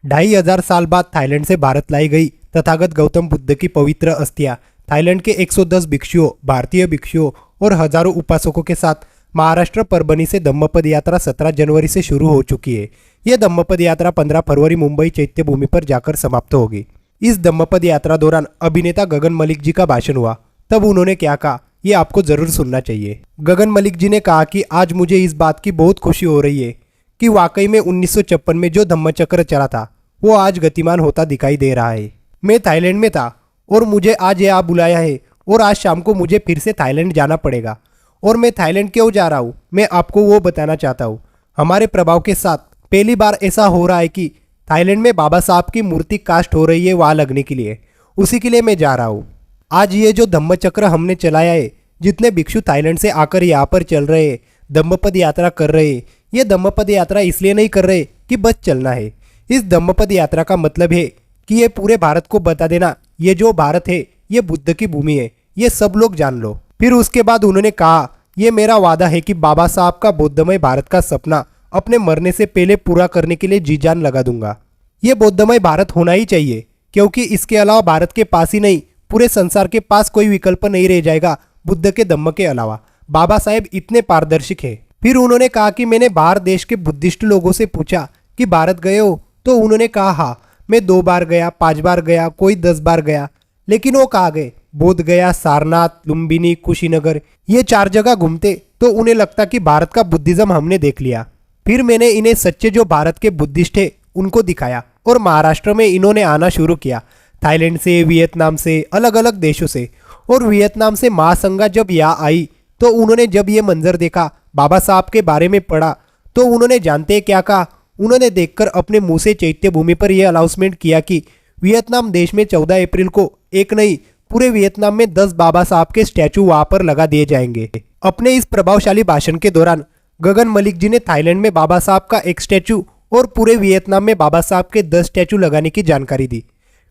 2500 साल बाद थाईलैंड से भारत लाई गई तथागत गौतम बुद्ध की पवित्र अस्थियां थाईलैंड के 110 भिक्षुओं, भारतीय भिक्षुओं और हजारों उपासकों के साथ महाराष्ट्र परभनी से धम्मपद यात्रा 17 जनवरी से शुरू हो चुकी है। यह धम्मपद यात्रा 15 फरवरी मुंबई चैत्य भूमि पर जाकर समाप्त होगी। इस धम्मपद यात्रा दौरान अभिनेता गगन मलिक जी का भाषण हुआ। तब उन्होंने क्या कहा, ये आपको जरूर सुनना चाहिए। गगन मलिक जी ने कहा कि आज मुझे इस बात की बहुत खुशी हो रही है कि वाकई में 1956 में जो धम्मचक्र चला था वो आज गतिमान होता दिखाई दे रहा है। मैं थाईलैंड में था और मुझे आज यहाँ बुलाया है और आज शाम को मुझे फिर से थाईलैंड जाना पड़ेगा। और मैं थाईलैंड क्यों जा रहा हूँ, मैं आपको वो बताना चाहता हूँ। हमारे प्रभाव के साथ पहली बार ऐसा हो रहा है कि थाईलैंड में बाबा साहब की मूर्ति कास्ट हो रही है वहाँ लगने के लिए, उसी के लिए मैं जा रहा हूँ। आज ये जो धम्मचक्र हमने चलाया है, जितने भिक्षु थाईलैंड से आकर यहाँ पर चल रहे हैं, धम्मपद यात्रा कर रहे हैं, ये धम्मपद यात्रा इसलिए नहीं कर रहे कि बस चलना है। इस धम्मपद यात्रा का मतलब है कि ये पूरे भारत को बता देना, ये जो भारत है ये बुद्ध की भूमि है, ये सब लोग जान लो। फिर उसके बाद उन्होंने कहा, ये मेरा वादा है कि बाबा साहब का बौद्धमय भारत का सपना अपने मरने से पहले पूरा करने के लिए जी जान लगा दूंगा। ये बौद्धमय भारत होना ही चाहिए, क्योंकि इसके अलावा भारत के पास ही नहीं पूरे संसार के पास कोई विकल्प नहीं रह जाएगा बुद्ध के धम्म के अलावा। बाबा साहेब इतने पारदर्शिक है। फिर उन्होंने कहा कि मैंने बाहर देश के बुद्धिस्ट लोगों से पूछा कि भारत गए हो, तो उन्होंने कहा हाँ, मैं 2 बार गया, 5 बार गया, कोई 10 बार गया। लेकिन वो कहाँ गए? बोध गया, सारनाथ, लुम्बिनी, कुशीनगर, ये 4 जगह घूमते तो उन्हें लगता कि भारत का बुद्धिज्म हमने देख लिया। फिर मैंने इन्हें सच्चे जो भारत के बुद्धिस्ट है उनको दिखाया और महाराष्ट्र में इन्होंने आना शुरू किया, थाईलैंड से, वियतनाम से, अलग अलग देशों से। और वियतनाम से महासंघा जब यहाँ आई तो उन्होंने जब ये मंजर देखा, बाबा साहब के बारे में पढ़ा, तो उन्होंने जानते हैं क्या कहा? उन्होंने देखकर अपने मुंह से चैत्य भूमि पर यह अनाउंसमेंट किया कि वियतनाम देश में 14 अप्रैल को एक नहीं, पूरे वियतनाम में 10 बाबा साहब के स्टैचू वहां पर लगा दिए जाएंगे। अपने इस प्रभावशाली भाषण के दौरान गगन मलिक जी ने थाईलैंड में बाबा साहब का एक स्टैचू और पूरे वियतनाम में बाबा साहब के 10 स्टैचू लगाने की जानकारी दी।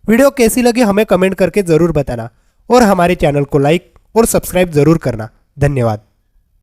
वीडियो कैसी लगी हमें कमेंट करके जरूर बताना और हमारे चैनल को लाइक और सब्सक्राइब जरूर करना। धन्यवाद।